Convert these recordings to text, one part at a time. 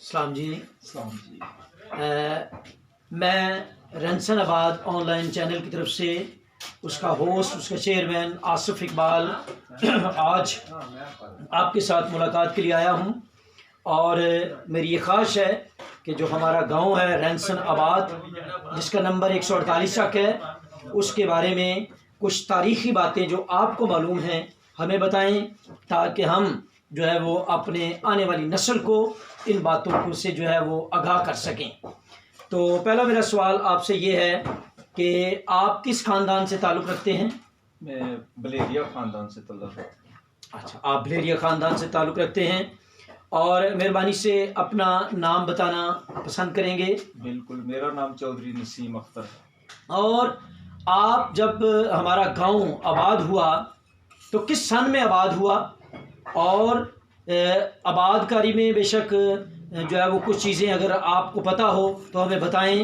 السلام جی۔ السلام جی۔ میں رنسن آباد آن لائن چینل کی طرف سے اس کا ہوسٹ، اس کا چیئرمین آصف اقبال آج آپ کے ساتھ ملاقات کے لیے آیا ہوں، اور میری یہ خواہش ہے کہ جو ہمارا گاؤں ہے رنسن آباد، جس کا نمبر 148 تک ہے، اس کے بارے میں کچھ تاریخی باتیں جو آپ کو معلوم ہیں ہمیں بتائیں، تاکہ ہم جو ہے وہ اپنے آنے والی نسل کو ان باتوں کو سے جو ہے وہ آگاہ کر سکیں۔ تو پہلا میرا سوال آپ سے یہ ہے کہ آپ کس خاندان سے تعلق رکھتے ہیں؟ میں بلیریا خاندان سے تعلق رکھتا ہوں۔ اچھا، آپ بلیریا خاندان سے تعلق رکھتے ہیں، اور مہربانی سے اپنا نام بتانا پسند کریں گے؟ بالکل، میرا نام چودھری نسیم اختر ہے۔ اور آپ جب ہمارا گاؤں آباد ہوا تو کس سن میں آباد ہوا؟ اور آباد کاری میں بے شک جو ہے وہ کچھ چیزیں اگر آپ کو پتہ ہو تو ہمیں بتائیں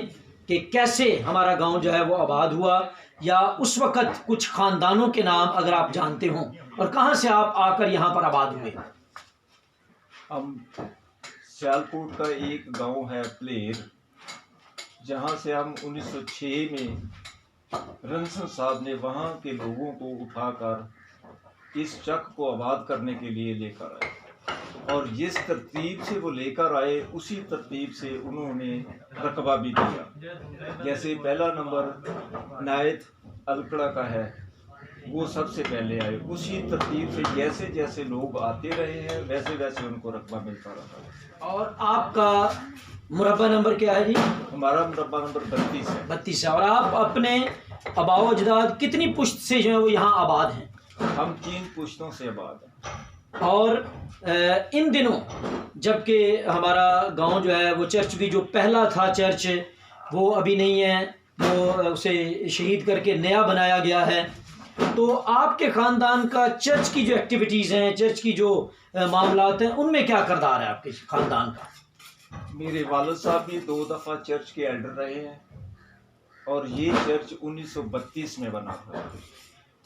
کہ کیسے ہمارا گاؤں جو ہے وہ آباد ہوا، یا اس وقت کچھ خاندانوں کے نام اگر آپ جانتے ہوں، اور کہاں سے آپ آ کر یہاں پر آباد ہوئے؟ ہم سیالکوٹ کا ایک گاؤں ہے پلیر، جہاں سے ہم 1906 میں رنسن صاحب نے وہاں کے لوگوں کو اٹھا کر اس چک کو آباد کرنے کے لیے لے کر آئے، اور جس ترتیب سے وہ لے کر آئے اسی ترتیب سے انہوں نے رقبہ بھی دیا۔ جیسے پہلا نمبر نائت الکڑا کا ہے، وہ سب سے پہلے آئے، اسی ترتیب سے جیسے جیسے لوگ آتے رہے ہیں ویسے ویسے ان کو رقبہ ملتا رہا ہے۔ اور آپ کا مربع نمبر کیا ہے جی؟ ہمارا مربع نمبر 32 ہے۔ 32 ہے۔ اور آپ اپنے آباء و اجداد کتنی پشت سے جو ہے وہ یہاں آباد ہیں؟ ہم 3 پشتوں سے آباد ہیں۔ اور ان دنوں جب کہ ہمارا گاؤں جو ہے وہ چرچ بھی جو پہلا تھا چرچ وہ ابھی نہیں ہے، وہ اسے شہید کر کے نیا بنایا گیا ہے، تو آپ کے خاندان کا چرچ کی جو ایکٹیویٹیز ہیں، چرچ کی جو معاملات ہیں، ان میں کیا کردار ہے آپ کے خاندان کا؟ میرے والد صاحب بھی 2 دفعہ چرچ کے ایلڈر رہے ہیں، اور یہ چرچ 1932 میں بنا تھا،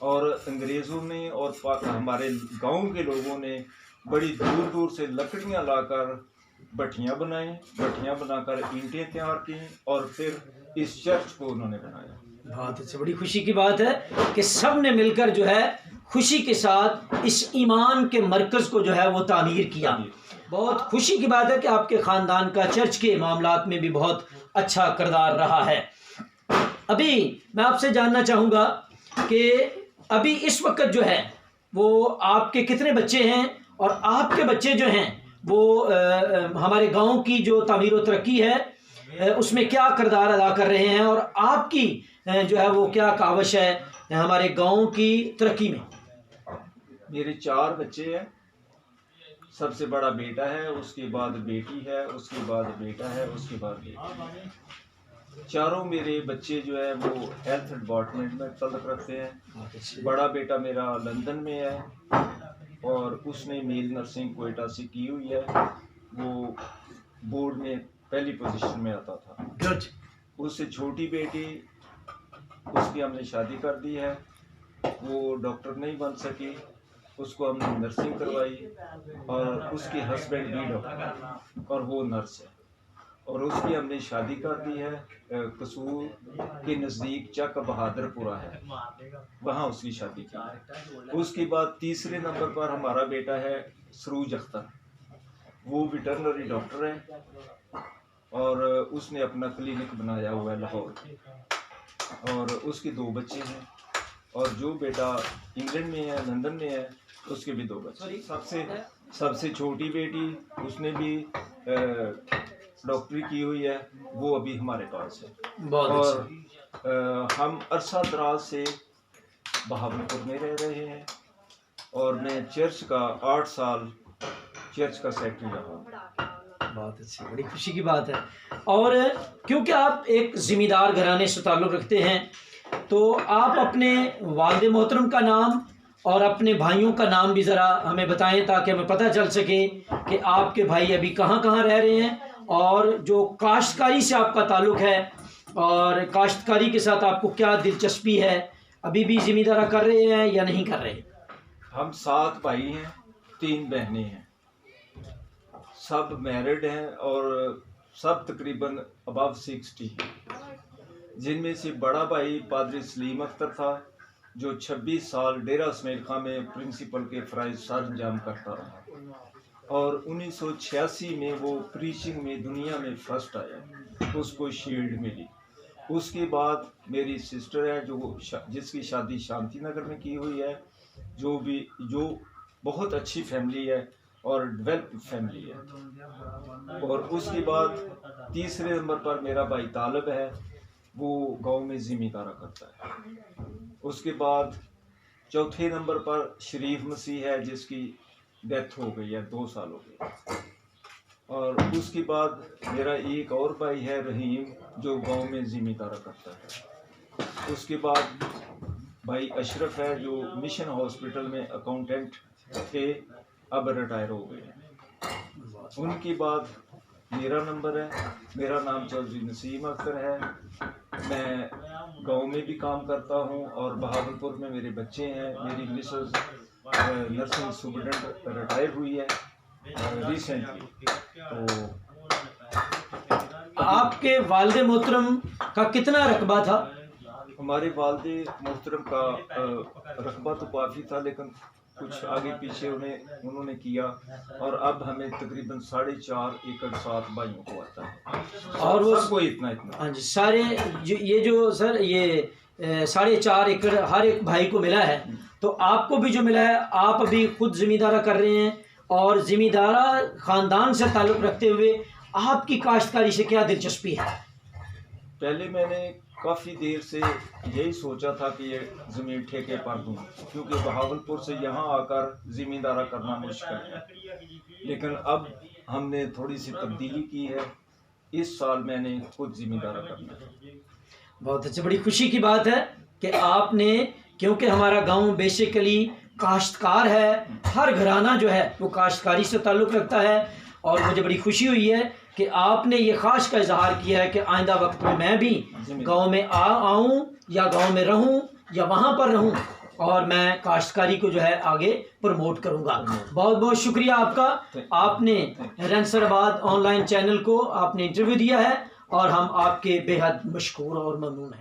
اور انگریزوں نے اور ہمارے گاؤں کے لوگوں نے بڑی دور دور سے لکڑیاں لا کر بٹھیاں بنائیں، بٹھیاں بنا کر اینٹیں تیار کی، اور پھر اس چرچ کو انہوں نے بنایا۔ بہت اچھا، بڑی خوشی کی بات ہے کہ سب نے مل کر جو ہے خوشی کے ساتھ اس ایمان کے مرکز کو جو ہے وہ تعمیر کیا۔ بہت خوشی کی بات ہے کہ آپ کے خاندان کا چرچ کے معاملات میں بھی بہت اچھا کردار رہا ہے۔ ابھی میں آپ سے جاننا چاہوں گا کہ ابھی اس وقت جو ہے وہ آپ کے کتنے بچے ہیں، اور آپ کے بچے جو ہیں وہ ہمارے گاؤں کی جو تعمیر و ترقی ہے اس میں کیا کردار ادا کر رہے ہیں، اور آپ کی جو ہے وہ کیا کاوش ہے ہمارے گاؤں کی ترقی میں؟ میرے 4 بچے ہیں، سب سے بڑا بیٹا ہے، اس کے بعد بیٹی ہے، اس کے بعد بیٹا ہے، اس کے بعد بیٹی ہے۔ چاروں میرے بچے جو ہے وہ ہیلتھ ڈپارٹمنٹ میں تعلق رکھتے ہیں۔ بڑا بیٹا میرا لندن میں ہے، اور اس نے میل نرسنگ کوئٹہ سے کی ہوئی ہے، وہ بورڈ میں پہلی پوزیشن میں آتا تھا۔ اس سے چھوٹی بیٹی، اس کی ہم نے شادی کر دی ہے، وہ ڈاکٹر نہیں بن سکی، اس کو ہم نے نرسنگ کروائی، اور اس کی ہسبینڈ بھی ڈاکٹر ہے اور وہ نرس ہے، اور اس کی ہم نے شادی کر دی ہے قصور کے نزدیک چک بہادر پورہ ہے، وہاں اس کی شادی کی ہے۔ اس کے بعد تیسرے نمبر پر ہمارا بیٹا ہے سروج اختر، وہ ویٹرنری ڈاکٹر ہے، اور اس نے اپنا کلینک بنایا ہوا ہے لاہور، اور اس کے 2 بچے ہیں، اور جو بیٹا انگلینڈ میں ہے، لندن میں ہے، اس کے بھی 2 بچے۔ سب سے چھوٹی بیٹی، اس نے بھی ڈاکٹری کی ہوئی ہے، وہ ابھی ہمارے پاس ہے، اور ہم عرصہ دراز سے بہاولپور میں رہ رہے ہیں، اور میں چرچ کا 8 سال چرچ کا سیکرٹری رہا۔ بہت اچھی، بڑی خوشی کی بات ہے۔ اور کیونکہ آپ ایک ذمہ دار گھرانے سے تعلق رکھتے ہیں، تو آپ اپنے والد محترم کا نام اور اپنے بھائیوں کا نام بھی ذرا ہمیں بتائیں، تاکہ ہمیں پتہ چل سکے کہ آپ کے بھائی ابھی کہاں کہاں رہ رہے ہیں، اور جو کاشتکاری سے آپ کا تعلق ہے اور کاشتکاری کے ساتھ آپ کو کیا دلچسپی ہے، ابھی بھی ذمہ دارہ کر رہے ہیں یا نہیں کر رہے؟ ہم 7 بھائی ہیں، 3 بہنیں ہیں۔ سب میرڈ ہیں اور سب تقریباً ابو 60 ہیں، جن میں سے بڑا بھائی پادری سلیم اختر تھا جو 26 سال ڈیرہ اسماعیل خاں میں پرنسپل کے فرائض سر انجام کرتا رہا، اور 1986 میں وہ پریچنگ میں دنیا میں فرسٹ آیا، اس کو شیلڈ ملی۔ اس کے بعد میری سسٹر ہے جس کی شادی شانتی نگر میں کی ہوئی ہے، جو بہت اچھی فیملی ہے اور ڈیولپ فیملی ہے۔ اور اس کے بعد تیسرے نمبر پر میرا بھائی طالب ہے، وہ گاؤں میں ذمہ دارا کرتا ہے۔ اس کے بعد چوتھے نمبر پر شریف مسیح ہے جس کی ڈیتھ ہو گئی ہے، 2 سال ہو گئے۔ اور اس کے بعد میرا ایک اور بھائی ہے رحیم جو گاؤں میں ذمہ دارا کرتا ہے۔ اس کے بعد بھائی اشرف ہے جو مشن ہاسپٹل میں اکاؤنٹنٹ تھے، اب ریٹائر ہو گئے ہیں۔ ان کے بعد میرا نمبر ہے، میرا نام چودھری نسیم اختر ہے، میں گاؤں میں بھی کام کرتا ہوں اور بہاولپور میں میرے بچے ہیں۔ میری مسز نرسنگ سپرڈنٹ ریٹائر ہوئی ہے ریسنٹلی۔ تو آپ کے والد محترم کا کتنا رقبہ تھا؟ ہمارے والد محترم کا رقبہ تو کافی تھا، لیکن کچھ آگے پیچھے انہوں نے کیا، اور اب ہمیں تقریباً 4.5 ایکڑ 7 بھائیوں کو آتا ہے، اور وہ سب کو اتنا۔ ہاں جی، سارے یہ جو سر یہ 4.5 ایکڑ ہر ایک بھائی کو ملا ہے، تو آپ کو بھی جو ملا ہے آپ ابھی خود ذمہ دارہ کر رہے ہیں، اور ذمہ دارہ خاندان سے تعلق رکھتے ہوئے آپ کی کاشتکاری سے کیا دلچسپی ہے؟ پہلے میں نے کافی دیر سے یہی سوچا تھا کہ یہ زمین ٹھیکے پر دوں، کیونکہ بہاولپور سے یہاں آ کر ذمہ دارہ کرنا مشکل ہے، لیکن اب ہم نے تھوڑی سی تبدیلی کی ہے، اس سال میں نے خود ذمہ دارہ کرنا ہے۔ بہت اچھا، بڑی خوشی کی بات ہے کہ آپ نے، کیونکہ ہمارا گاؤں بیسیکلی کاشتکار ہے، ہر گھرانہ جو ہے وہ کاشتکاری سے تعلق رکھتا ہے، اور مجھے بڑی خوشی ہوئی ہے کہ آپ نے یہ خواہش کا اظہار کیا ہے کہ آئندہ وقت میں میں بھی گاؤں میں آؤں یا گاؤں میں رہوں یا وہاں پر رہوں، اور میں کاشتکاری کو جو ہے آگے پروموٹ کروں گا۔ بہت بہت شکریہ آپ کا، آپ نے رینسر آباد آن لائن چینل کو آپ نے انٹرویو دیا ہے، اور ہم آپ کے بے حد مشکور اور ممنون ہیں۔